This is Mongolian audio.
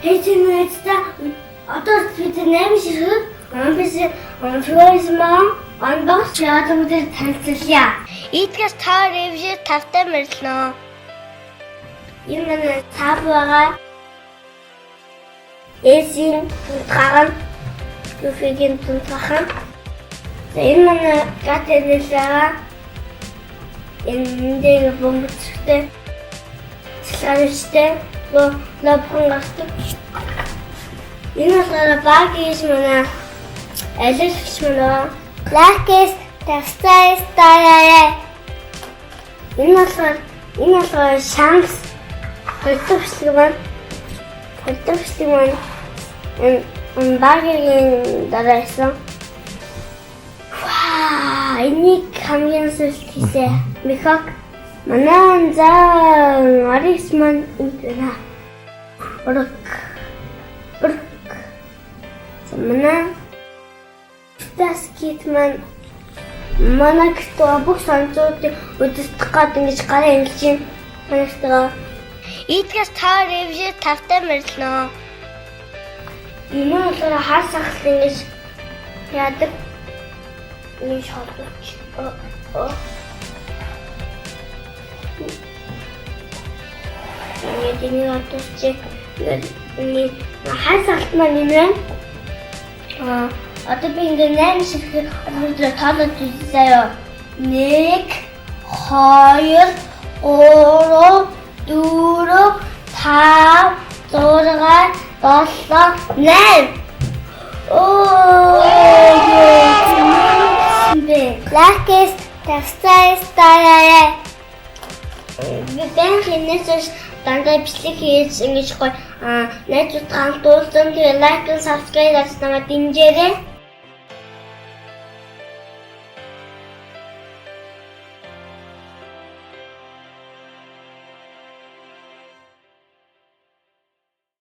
Хэцэнэцтэй одоо бид 8 ширхэг tourism unbox яатамдэр танилцуулъя. Эдгээс та ревью тавтай мөрлөнө. Энэ манай цаав байгаа. Эсийн тунтгаан Юфигийн тунтгаан. Энэ манай гатэнэлээ энэ бомбцтэй цэлгэрчтэй лобхон гастав. Энэ болохоор багиш манай алилгч манай лакес тастайстаяа. Энэ болохоор шанс хөлтөвчлэг маань энэ багийн дараасан. Ваа, энийг хамгийн сүүлд хийсэн. Мехак манан зан арис маань энэ урк Манай таскит манай кто бүх санцуудыг үдсдэх гээд ингэж гараа ингэж юм. Манайхтаа эдгээс та ревью тавтай мөрлөнө. Энэ болохоор хар сахал ингэж яадаг. Нэг шалгууч. Энийг оточ нэг хар сахалт маань нэмээ. Одоо би ингээ 8 ширхэг өнөөдөр тоолож үзье. 1 2 3 4 5 6 7 8. Лакес тастайстаяа. Би бэнхинээс дандаа бичлэг хийж ингэж гоё найзууд хамт уулзсан. Тэгээ лайк, subscribe гэж намайг дэмжээрэй.